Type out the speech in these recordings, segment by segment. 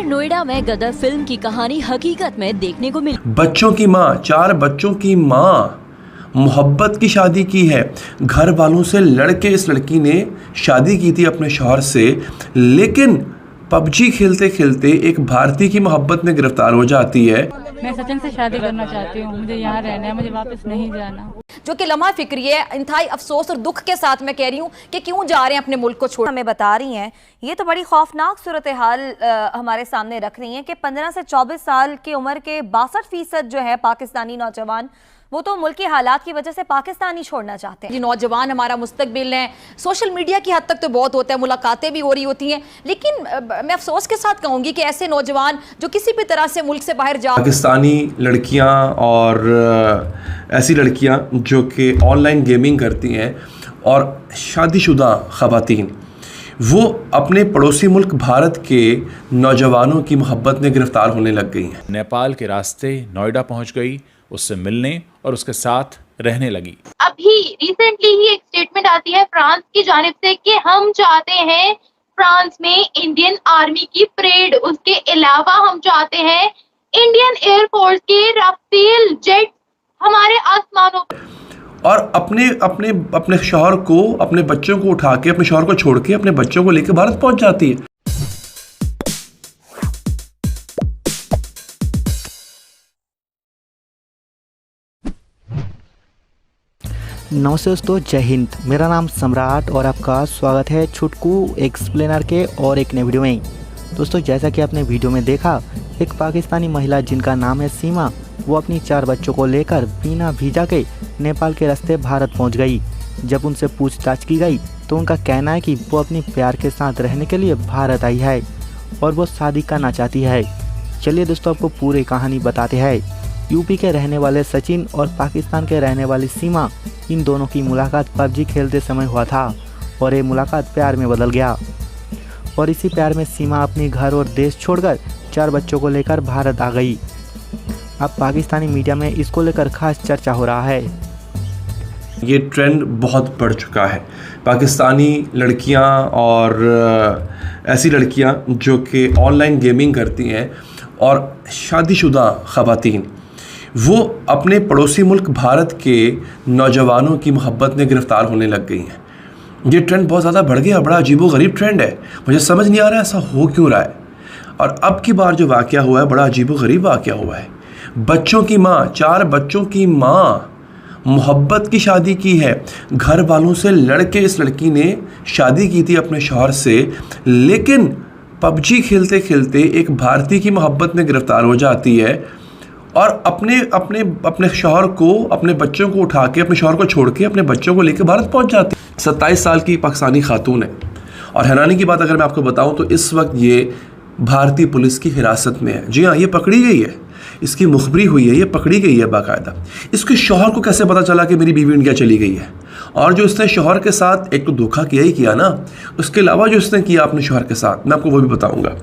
नोएडा में गदर फिल्म की कहानी हकीकत में देखने को मिली। बच्चों की माँ, 4 बच्चों की माँ, मोहब्बत की शादी की है। घर वालों से लड़के इस लड़की ने शादी की थी अपने शौहर से, लेकिन पबजी खेलते खेलते एक भारतीय की मोहब्बत में गिरफ्तार हो जाती है। मैं सचिन से शादी करना चाहती हूँ, मुझे यहाँ रहना है, मुझे वापस नहीं जाना। जो कि लम्हा फिक्री है, इंतहाई अफसोस और दुख के साथ मैं कह रही हूँ कि क्यों जा रहे हैं अपने मुल्क को छोड़। हमें बता रही हैं ये तो बड़ी खौफनाक सूरत हाल हमारे सामने रख रही हैं कि 15 से 24 साल की उम्र के 62% जो है पाकिस्तानी नौजवान, वो तो मुल्क के हालात की वजह से पाकिस्तान ही छोड़ना चाहते हैं। जी, नौजवान हमारा मुस्तकबिल है। सोशल मीडिया की हद तक तो बहुत होता है, मुलाकातें भी हो रही होती हैं, लेकिन मैं अफसोस के साथ कहूँगी कि ऐसे नौजवान जो किसी भी तरह से मुल्क से बाहर जा, पाकिस्तानी लड़कियां और ऐसी लड़कियां जो कि ऑनलाइन गेमिंग करती हैं और शादीशुदा ख़वातीन, वो अपने पड़ोसी मुल्क भारत के नौजवानों की मोहब्बत में गिरफ्तार होने लग गई हैं। नेपाल के रास्ते नोएडा पहुंच गई, उससे मिलने और उसके साथ रहने लगी। अभी रिसेंटली ही एक स्टेटमेंट आती है फ्रांस की जानिब से कि हम चाहते हैं फ्रांस में इंडियन आर्मी की परेड, उसके अलावा हम चाहते हैं इंडियन एयरफोर्स के राफेल जेट हमारे आसमानों और अपने शौहर को, अपने बच्चों को उठा के, अपने शौहर को छोड़ के अपने बच्चों को लेकर भारत पहुंच जाती है। नमस्ते दोस्तों, जय हिंद। मेरा नाम सम्राट और आपका स्वागत है छुटकू एक्सप्लेनर के और एक नए वीडियो में। दोस्तों, जैसा कि आपने वीडियो में देखा, एक पाकिस्तानी महिला जिनका नाम है सीमा, वो अपनी 4 बच्चों को लेकर बिना वीज़ा के नेपाल के रास्ते भारत पहुंच गई। जब उनसे पूछताछ की गई तो उनका कहना है कि वो अपनी प्यार के साथ रहने के लिए भारत आई है और वो शादी करना चाहती है। चलिए दोस्तों, आपको पूरी कहानी बताते हैं। यूपी के रहने वाले सचिन और पाकिस्तान के रहने वाली सीमा, इन दोनों की मुलाकात पबजी खेलते समय हुआ था और ये मुलाकात प्यार में बदल गया। और इसी प्यार में सीमा अपनी घर और देश छोड़कर 4 बच्चों को लेकर भारत आ गई। अब पाकिस्तानी मीडिया में इसको लेकर खास चर्चा हो रहा है। ये ट्रेंड बहुत बढ़ चुका है। पाकिस्तानी लड़कियां और ऐसी लड़कियां जो कि ऑनलाइन गेमिंग करती हैं और शादीशुदा ख़वातीन, वो अपने पड़ोसी मुल्क भारत के नौजवानों की मोहब्बत में गिरफ्तार होने लग गई हैं। ये ट्रेंड बहुत ज़्यादा बढ़ गया, बड़ा अजीबोगरीब ट्रेंड है। मुझे समझ नहीं आ रहा है ऐसा हो क्यों रहा है। और अब की बार जो वाक़या हुआ है, बड़ा अजीबोगरीब वाक़या हुआ है। बच्चों की माँ, 4 बच्चों की माँ, मोहब्बत की शादी की है। घर वालों से लड़के इस लड़की ने शादी की थी अपने शौहर से, लेकिन पबजी खेलते खेलते एक भारतीय की मोहब्बत में गिरफ्तार हो जाती है और अपने शौहर को, अपने बच्चों को उठा के, अपने शौहर को छोड़ के अपने बच्चों को लेकर भारत पहुंच जाती है। 27 साल की पाकिस्तानी खातून है और हैरानी की बात अगर मैं आपको बताऊं तो इस वक्त ये भारतीय पुलिस की हिरासत में है। जी हाँ, ये पकड़ी गई है, इसकी मुखबरी हुई है, ये पकड़ी गई है बाकायदा। इसके शौहर को कैसे पता चला कि मेरी बीवी इंडिया चली गई है? और जो इसने शौहर के साथ एक तो धोखा किया ही किया ना, उसके अलावा जो इसने किया अपने शौहर के साथ, मैं आपको वो भी बताऊंगा।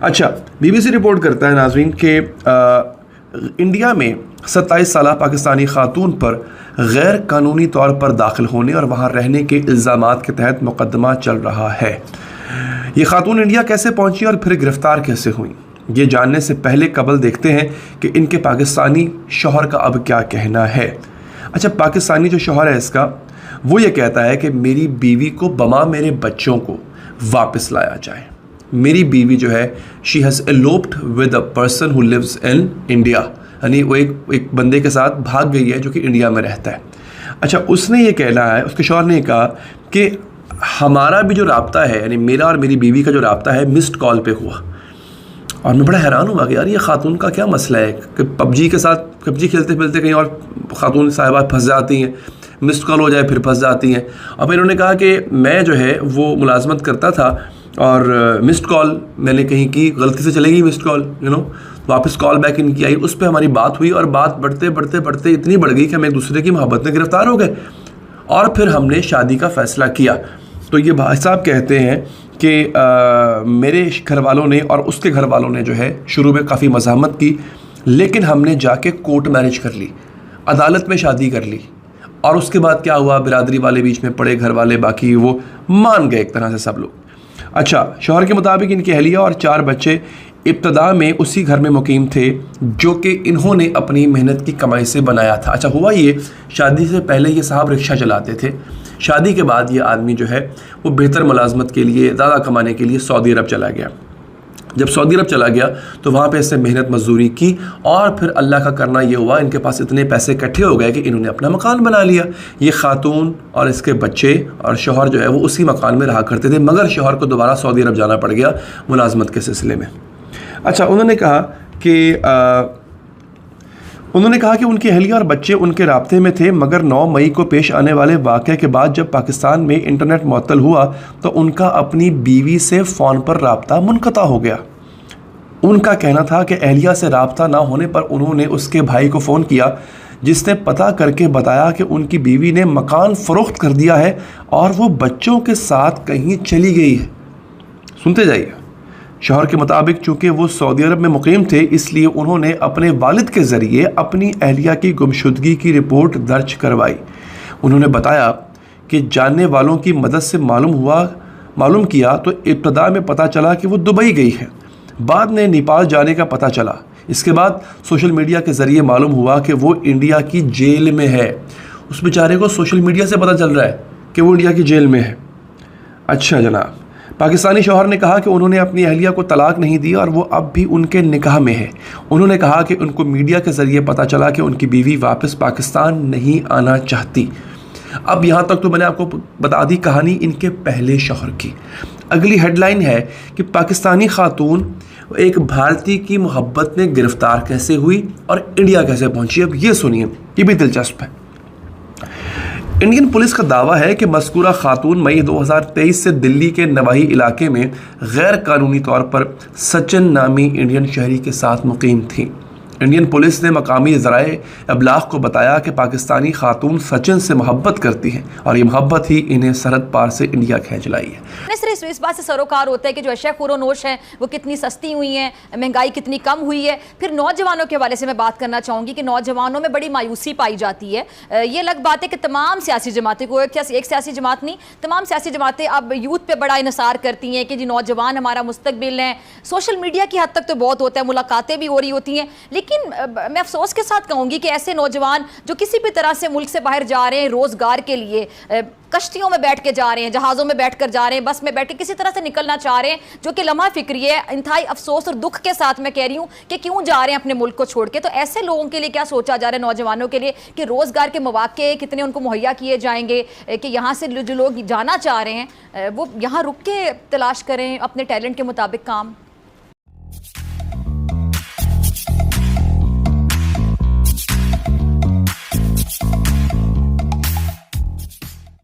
अच्छा, BBC रिपोर्ट करता है नाज़रीन के इंडिया में 27 साल पाकिस्तानी खातून पर गैर कानूनी तौर पर दाखिल होने और वहाँ रहने के इल्ज़ामात के तहत मुकदमा चल रहा है। ये खातून इंडिया कैसे पहुँची और फिर गिरफ़्तार कैसे हुई, ये जानने से पहले कबल देखते हैं कि इनके पाकिस्तानी शौहर का अब क्या कहना है। अच्छा, पाकिस्तानी जो शौहर है इसका, वो ये कहता है कि मेरी बीवी को बमा मेरे बच्चों को वापस लाया जाए। मेरी बीवी जो है, she has eloped with a person who lives in India, यानी वो एक बंदे के साथ भाग गई है जो कि इंडिया में रहता है। अच्छा, उसने ये कहना है, उसके शौहर ने कहा कि हमारा भी जो राब्ता है, यानी मेरा और मेरी बीवी का जो राब्ता है, मिस्ड कॉल पे हुआ। और मैं बड़ा हैरान हुआ कि यार ये खातून का क्या मसला है कि पबजी के साथ, पबजी खेलते खेलते कहीं और खातून साहिबा फंस जाती हैं, मिस्ड कॉल हो जाए फिर फंस जाती हैं। अब इन्होंने कहा कि मैं जो है वो मुलाजमत करता था और मिस्ड कॉल मैंने कहीं की, गलती से चलेगी मिस्ड कॉल, वापस कॉल बैक इनकी आई, उस पर हमारी बात हुई और बात बढ़ते बढ़ते बढ़ते इतनी बढ़ गई कि हम एक दूसरे की मोहब्बत में गिरफ्तार हो गए और फिर हमने शादी का फ़ैसला किया। तो ये भाई साहब कहते हैं कि मेरे घर वालों ने और उसके घर वालों ने जो है शुरू में काफ़ी मज़ाहमत की, लेकिन हमने जाके कोर्ट मैरिज कर ली, अदालत में शादी कर ली। और उसके बाद क्या हुआ, बिरादरी वाले बीच में पड़े, घर वाले बाकी वो मान गए एक तरह से सब लोग। अच्छा, शौहर के मुताबिक इनकी अहलिया और 4 बच्चे इब्तदा में उसी घर में मुकीम थे जो कि इन्होंने अपनी मेहनत की कमाई से बनाया था। अच्छा, हुआ ये, शादी से पहले ये साहब रिक्शा चलाते थे। शादी के बाद ये आदमी जो है वो बेहतर मुलाजमत के लिए, ज़्यादा कमाने के लिए सऊदी अरब चला गया। जब सऊदी अरब चला गया तो वहाँ पे इसने मेहनत मजदूरी की और फिर अल्लाह का करना ये हुआ, इनके पास इतने पैसे इकट्ठे हो गए कि इन्होंने अपना मकान बना लिया। ये खातून और इसके बच्चे और शौहर जो है वो उसी मकान में रहा करते थे, मगर शौहर को दोबारा सऊदी अरब जाना पड़ गया मुलाजमत के सिलसिले में। अच्छा, उन्होंने कहा कि उनकी अहलिया और बच्चे उनके राब्ते में थे, मगर 9 मई को पेश आने वाले वाक़े के बाद जब पाकिस्तान में इंटरनेट मुअत्तल हुआ तो उनका अपनी बीवी से फ़ोन पर राब्ता मुनक़ता हो गया। उनका कहना था कि अहलिया से राब्ता ना होने पर उन्होंने उसके भाई को फ़ोन किया, जिसने पता करके बताया कि उनकी बीवी ने मकान फ़रोख्त कर दिया है और वो बच्चों के साथ कहीं चली गई है। सुनते जाइए। शौहर के मुताबिक चूँकि वो सऊदी अरब में मुकीम थे, इसलिए उन्होंने अपने वालिद के ज़रिए अपनी अहलिया की गुमशुदगी की रिपोर्ट दर्ज करवाई। उन्होंने बताया कि जानने वालों की मदद से मालूम किया तो इब्तदा में पता चला कि वो दुबई गई है। बाद में नेपाल जाने का पता चला। इसके बाद सोशल मीडिया के ज़रिए मालूम हुआ कि वो इंडिया की जेल में है। उस बेचारे को सोशल मीडिया से पता चल रहा है कि वो इंडिया की जेल में है। अच्छा जनाब, पाकिस्तानी शौहर ने कहा कि उन्होंने अपनी अहलिया को तलाक नहीं दी और वो अब भी उनके निकाह में है। उन्होंने कहा कि उनको मीडिया के ज़रिए पता चला कि उनकी बीवी वापस पाकिस्तान नहीं आना चाहती। अब यहाँ तक तो मैंने आपको बता दी कहानी इनके पहले शौहर की। अगली हेडलाइन है कि पाकिस्तानी खातून एक भारतीय की मोहब्बत में गिरफ्तार कैसे हुई और इंडिया कैसे पहुँची। अब ये सुनिए, ये भी दिलचस्प है। इंडियन पुलिस का दावा है कि मज़कूरा खातून मई 2023 से दिल्ली के नवाही इलाके में गैर कानूनी तौर पर सचिन नामी इंडियन शहरी के साथ मुकीम थी। इंडियन पुलिस ने मकामी ज़राए अबलाग को बताया कि पाकिस्तानी खातून सचिन से मोहब्बत करती हैं और ये मोहब्बत ही इन्हें सरहद पार से इंडिया खींच लाई है। सिर्फ इस बात से सरोकार होता है कि जो अशया खुरोनोश हैं वो कितनी सस्ती हुई हैं, महंगाई कितनी कम हुई है। फिर नौजवानों के हवाले से मैं बात करना चाहूँगी कि नौजवानों में बड़ी मायूसी पाई जाती है। ये अलग बात है कि तमाम सियासी जमातें को, एक सियासी जमात नहीं, तमाम सियासी जमातें अब यूथ पे बड़ा इनसार करती हैं कि जी नौजवान हमारा मुस्तकबिल हैं। सोशल मीडिया की हद तक तो बहुत होता है, मुलाकातें भी हो रही होती हैं, लेकिन मैं अफसोस के साथ कहूँगी कि ऐसे नौजवान जो किसी भी तरह से मुल्क से बाहर जा रहे हैं रोज़गार के लिए, कश्तियों में बैठ के जा रहे हैं, जहाज़ों में बैठ कर जा रहे हैं, बस में बैठ के किसी तरह से निकलना चाह रहे हैं, जो कि लम्हा फिक्री है। इंतहाई अफसोस और दुख के साथ मैं कह रही हूँ कि क्यों जा रहे हैं अपने मुल्क को छोड़ के। तो ऐसे लोगों के लिए क्या सोचा जा रहा है, नौजवानों के लिए, कि रोज़गार के मौके कितने उनको मुहैया किए जाएंगे कि यहाँ से जो लोग जाना चाह रहे हैं वो यहाँ रुक के तलाश करें अपने टैलेंट के मुताबिक काम।